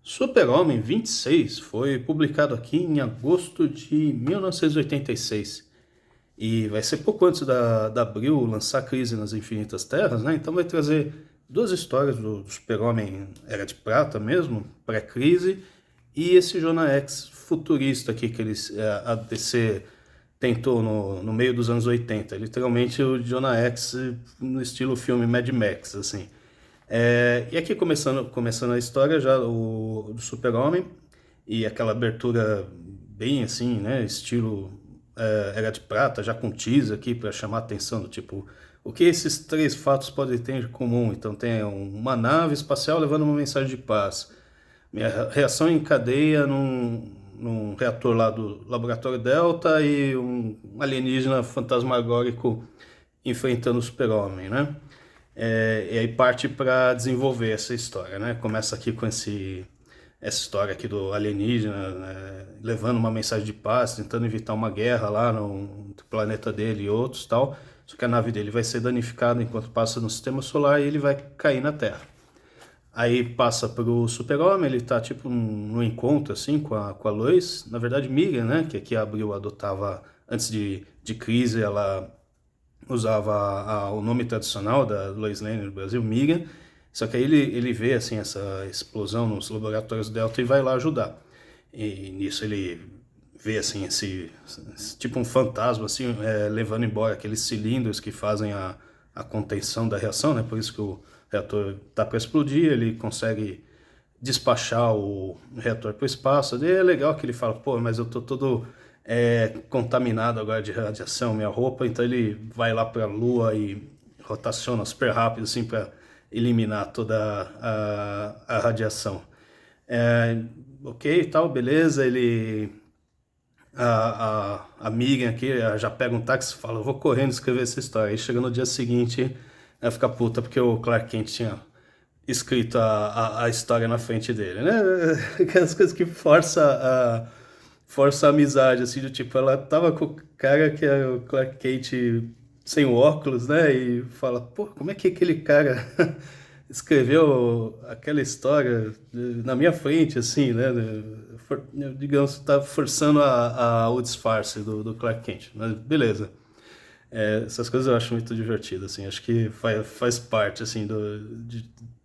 Super-Homem 26 foi publicado aqui em agosto de 1986 e vai ser pouco antes da Abril lançar Crise nas Infinitas Terras, né? Então vai trazer duas histórias do Super-Homem Era de Prata mesmo, pré-crise, e esse Jonah X futurista aqui que a DC tentou no meio dos anos 80, literalmente o Jonah X no estilo filme Mad Max, assim. E aqui começando a história já do Super-Homem e aquela abertura bem assim, né, estilo Era de Prata, já com teaser aqui para chamar a atenção do tipo, o que esses três fatos podem ter de comum? Então tem uma nave espacial levando uma mensagem de paz, minha reação em cadeia num reator lá do Laboratório Delta e um alienígena fantasmagórico enfrentando o Super-Homem, né? E aí parte para desenvolver essa história, né? Começa aqui com essa história aqui do alienígena, né? Levando uma mensagem de paz, tentando evitar uma guerra lá no planeta dele e outros tal. Só que a nave dele vai ser danificada enquanto passa no sistema solar e ele vai cair na Terra. Aí passa pro Super-Homem, ele tá tipo num encontro assim com a Lois, na verdade Miriam, né? Que aqui a Abril adotava antes de crise, ela usava o nome tradicional da Lois Lane no Brasil, Miriam, só que aí ele vê assim essa explosão nos laboratórios Delta e vai lá ajudar. E nisso ele vê assim esse tipo um fantasma assim levando embora aqueles cilindros que fazem a contenção da reação, né? Por isso que o reator tá para explodir, ele consegue despachar o reator para o espaço. E é legal que ele fala, pô, mas eu tô todo contaminado agora de radiação, minha roupa, então ele vai lá para a Lua e rotaciona super rápido assim para eliminar toda a radiação. Ok, tal, beleza, a Miriam aqui já pega um táxi e fala, eu vou correndo escrever essa história. Aí chega no dia seguinte, ela fica puta porque o Clark Kent tinha escrito a história na frente dele, né? Aquelas coisas que força a amizade, assim, do tipo, ela tava com o cara que é o Clark Kent sem o óculos, né? E fala, pô, como é que aquele cara escreveu aquela história na minha frente, assim, né? Digamos, tá forçando o disfarce do Clark Kent, mas beleza. Essas coisas eu acho muito divertido, assim, acho que faz parte, assim,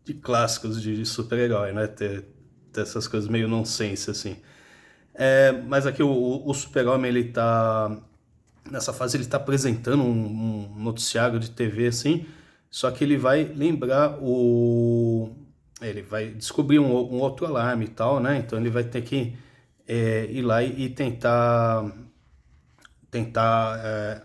de clássicos de super-herói, né? Ter essas coisas meio nonsense, assim. Mas aqui o Super-Homem, ele tá nessa fase, ele tá apresentando um noticiário de TV, assim, só que ele vai lembrar ele vai descobrir um outro alarme e tal, né? Então ele vai ter que ir lá e tentar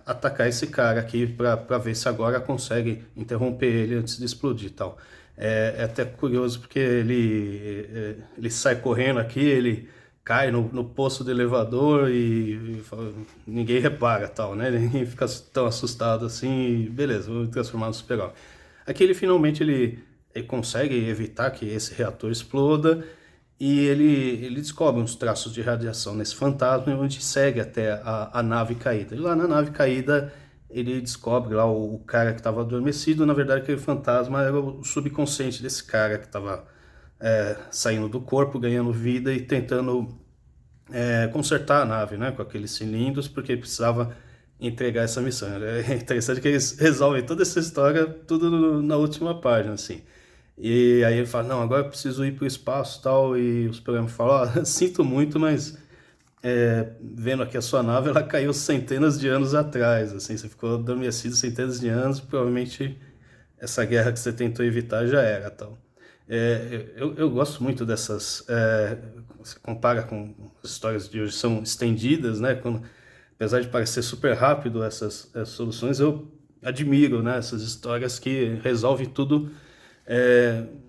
atacar esse cara aqui para ver se agora consegue interromper ele antes de explodir e tal. É até curioso porque ele sai correndo aqui, ele cai no poço do elevador e ninguém repara tal, né? Ninguém fica tão assustado assim e beleza, vou me transformar no Super-Homem. Aqui ele finalmente ele consegue evitar que esse reator exploda e ele descobre uns traços de radiação nesse fantasma, onde segue até a nave caída. E lá na nave caída, ele descobre lá o cara que estava adormecido. Na verdade, aquele fantasma era o subconsciente desse cara que estava saindo do corpo, ganhando vida e tentando consertar a nave, né, com aqueles cilindros, porque ele precisava entregar essa missão. É interessante que eles resolvem toda essa história tudo na última página, assim. E aí ele fala, não, agora eu preciso ir para o espaço e tal, e os programas falam, ó, sinto muito, mas vendo aqui a sua nave, ela caiu centenas de anos atrás, assim, você ficou adormecido centenas de anos, provavelmente essa guerra que você tentou evitar já era, tal. Eu gosto muito dessas, você compara com as histórias de hoje, são estendidas, né, apesar de parecer super rápido essas soluções, eu admiro, né, essas histórias que resolvem tudo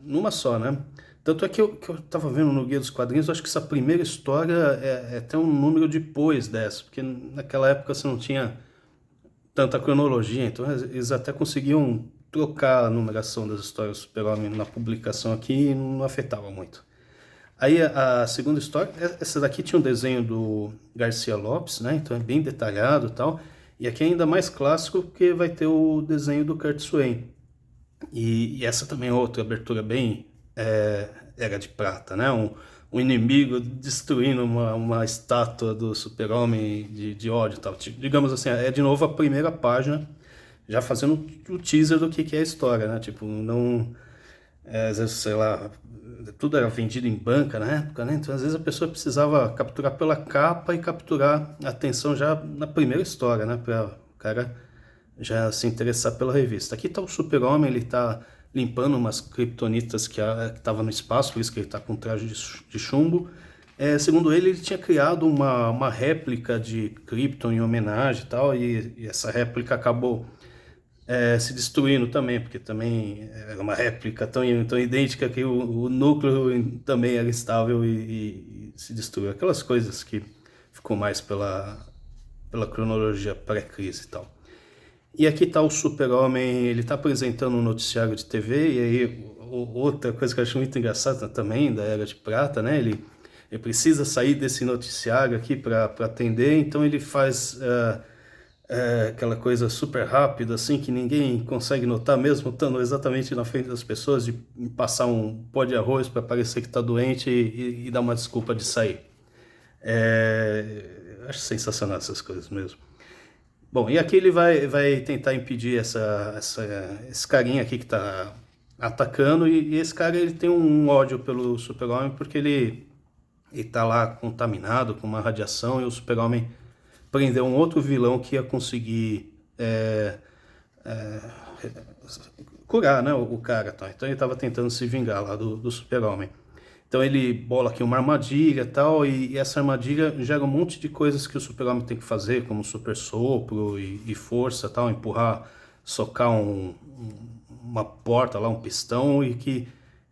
numa só, né? Tanto é que eu tava vendo no Guia dos Quadrinhos, eu acho que essa primeira história é até um número depois dessa, porque naquela época você não tinha tanta cronologia, então eles até conseguiam trocar a numeração das histórias do Super-Homem na publicação aqui e não afetava muito. Aí a segunda história, essa daqui tinha um desenho do Garcia Lopes, né? Então é bem detalhado e tal. E aqui é ainda mais clássico porque vai ter o desenho do Kurt Swain. E essa também é outra abertura bem Era de Prata, né? um inimigo destruindo uma estátua do Super-Homem de ódio e tal. Digamos assim, é de novo a primeira página, já fazendo o teaser do que é a história, né? Tipo, não... às vezes, sei lá, tudo era vendido em banca na época, né? Então, às vezes a pessoa precisava capturar pela capa e capturar a atenção já na primeira história, né? Para o cara já se interessar pela revista. Aqui tá o Super-Homem, ele tá limpando umas kryptonitas que estavam no espaço, por isso que ele tá com traje de chumbo. Segundo ele, ele tinha criado uma réplica de Krypton em homenagem e tal, e essa réplica acabou se destruindo também, porque também era uma réplica tão idêntica que o núcleo também era estável e se destruiu. Aquelas coisas que ficou mais pela cronologia pré-crise e tal. E aqui está o Super-Homem, ele está apresentando um noticiário de TV, e aí outra coisa que eu acho muito engraçada também, da Era de Prata, né? Ele precisa sair desse noticiário aqui para atender, então ele faz aquela coisa super rápida, assim, que ninguém consegue notar, mesmo estando exatamente na frente das pessoas, de passar um pó de arroz para parecer que está doente e dar uma desculpa de sair. Acho sensacional essas coisas mesmo. Bom, e aqui ele vai tentar impedir esse carinha aqui que está atacando, e esse cara ele tem um ódio pelo Super-Homem porque ele está lá contaminado com uma radiação, e o Super-Homem prendeu um outro vilão que ia conseguir curar, né, o cara. Tá? Então ele estava tentando se vingar lá do Super-Homem. Então ele bola aqui uma armadilha e tal, e essa armadilha gera um monte de coisas que o Super-Homem tem que fazer, como super sopro e força, tal, empurrar, socar uma porta lá, um pistão, e que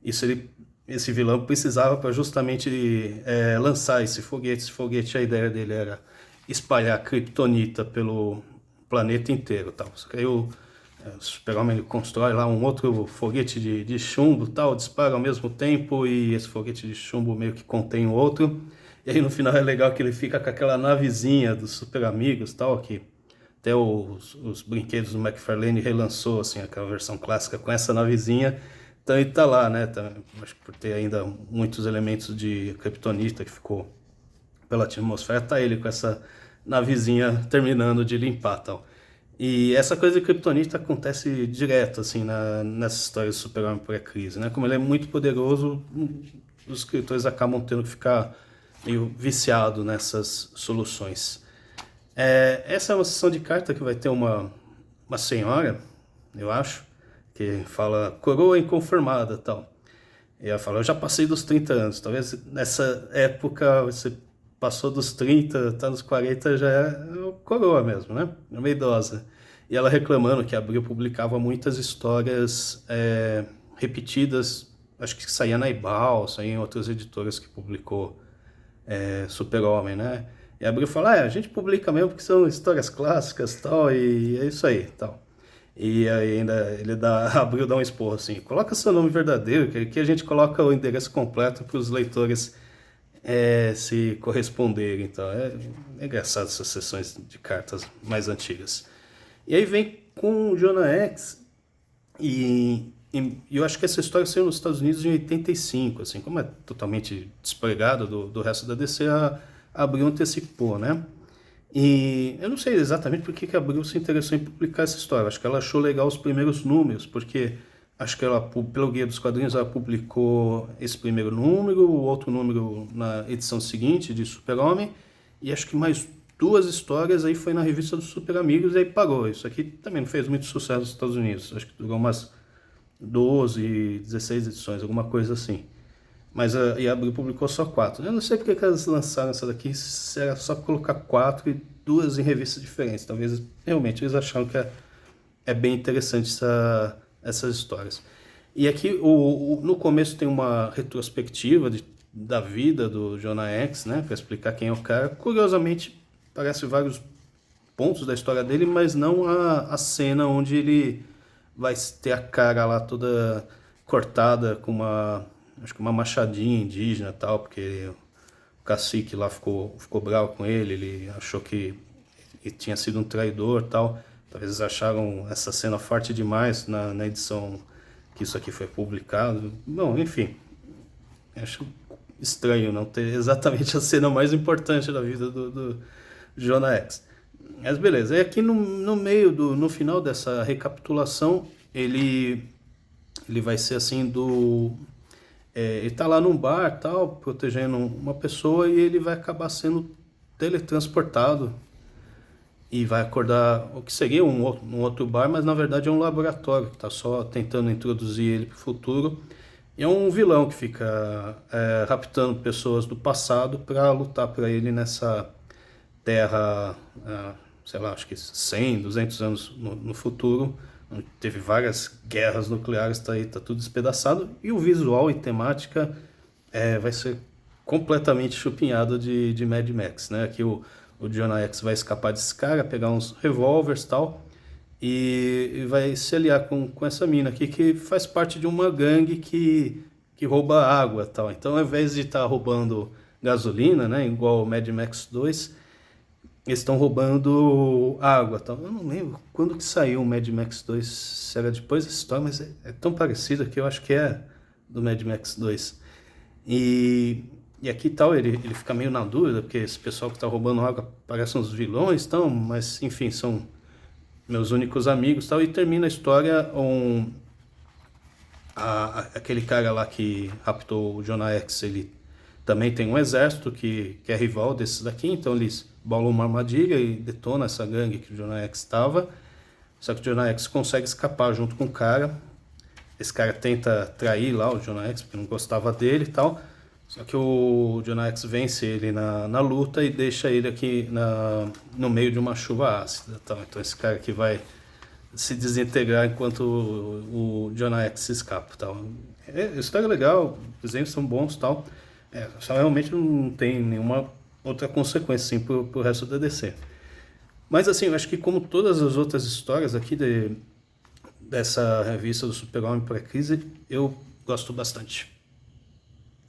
esse vilão precisava para justamente lançar esse foguete. Esse foguete, a ideia dele era espalhar kryptonita pelo planeta inteiro, tal. Só que aí o Super-Homem constrói lá um outro foguete de chumbo, tal, dispara ao mesmo tempo, e esse foguete de chumbo meio que contém o outro. E aí no final é legal que ele fica com aquela navezinha dos Super Amigos, tal, que até os brinquedos do McFarlane relançou, assim, aquela versão clássica com essa navezinha. Então ele tá lá, né? Acho que por ter ainda muitos elementos de kryptonita que ficou pela atmosfera, tá ele com essa navezinha terminando de limpar, tal. E essa coisa de kryptonita acontece direto, assim, nessa história do Super-Homem pré-crise, né? Como ele é muito poderoso, os escritores acabam tendo que ficar meio viciado nessas soluções. Essa é uma sessão de carta que vai ter uma senhora, eu acho, que fala coroa inconformada, tal. E ela fala, eu já passei dos 30 anos, talvez nessa época você passou dos 30, tá nos 40, já é coroa mesmo, né? É uma idosa. E ela reclamando que a Abril publicava muitas histórias repetidas, acho que saía na Ebal, saía em outras editoras que publicou Super-Homem, né? E a Abril fala, a gente publica mesmo porque são histórias clássicas, tal, e é isso aí, tal. E aí ainda a Abril dá um esporro assim, coloca seu nome verdadeiro, que aqui a gente coloca o endereço completo para os leitores se corresponderem. Então é engraçado essas sessões de cartas mais antigas. E aí vem com o Jonah X, e eu acho que essa história saiu nos Estados Unidos em 85, assim, como é totalmente despregada do resto da DC, a Abril antecipou, né? E eu não sei exatamente por que a Abril se interessou em publicar essa história. Acho que ela achou legal os primeiros números, porque acho que ela, pelo Guia dos Quadrinhos, ela publicou esse primeiro número, o outro número na edição seguinte de Super-Homem, e acho que mais duas histórias aí foi na revista dos Super Amigos, e aí parou. Isso aqui também não fez muito sucesso nos Estados Unidos. Acho que durou umas 12, 16 edições, alguma coisa assim. Mas a Abril publicou só 4. Eu não sei porque que elas lançaram essa daqui, se era só colocar 4 e 2 em revistas diferentes. Talvez realmente eles acharam que é bem interessante essas histórias. E aqui no começo tem uma retrospectiva da vida do Jonah X, né, para explicar quem é o cara. Curiosamente, parece vários pontos da história dele, mas não a cena onde ele vai ter a cara lá toda cortada com acho que uma machadinha indígena e tal, porque o cacique lá ficou bravo com ele achou que ele tinha sido um traidor e tal. Talvez eles acharam essa cena forte demais na edição que isso aqui foi publicado. Bom, enfim, acho estranho não ter exatamente a cena mais importante da vida do Jonah Hex. Mas beleza, e aqui no meio, no final dessa recapitulação, ele vai ser assim ele tá lá num bar, tal, protegendo uma pessoa, e ele vai acabar sendo teletransportado e vai acordar o que seria um outro bar, mas na verdade é um laboratório que está só tentando introduzir ele para o futuro. E é um vilão que fica raptando pessoas do passado para lutar para ele nessa terra, sei lá, acho que 100, 200 anos no futuro, onde teve várias guerras nucleares, tá aí, tá tudo despedaçado, e o visual e temática vai ser completamente chupinhado de Mad Max, né? Aqui o Jonah Hex vai escapar desse cara, pegar uns revólveres e tal, e vai se aliar com essa mina aqui, que faz parte de uma gangue que rouba água e tal. Então, ao invés de estar roubando gasolina, né, igual o Mad Max 2, eles estão roubando água, tal. Eu não lembro quando que saiu o Mad Max 2, se era depois dessa história, mas é tão parecido que eu acho que é do Mad Max 2. E aqui tal, ele fica meio na dúvida, porque esse pessoal que está roubando água parece uns vilões, tal, mas enfim, são meus únicos amigos, tal. E termina a história aquele cara lá que raptou o Jonah Hex, ele também tem um exército que é rival desses daqui, então eles bolam uma armadilha e detonam essa gangue que o Jonah Hex estava. Só que o Jonah Hex consegue escapar junto com o cara. Esse cara tenta trair lá o Jonah Hex, porque não gostava dele e tal. Só que o Jonah Hex vence ele na luta e deixa ele aqui no meio de uma chuva ácida. Tá? Então esse cara aqui vai se desintegrar enquanto o Jonah Hex se escapa. Tal. A história é legal, os desenhos são bons e tal. Só realmente não tem nenhuma outra consequência assim, pro resto da DC. Mas assim, eu acho que como todas as outras histórias aqui dessa revista do Super-Homem pré-crise, eu gosto bastante.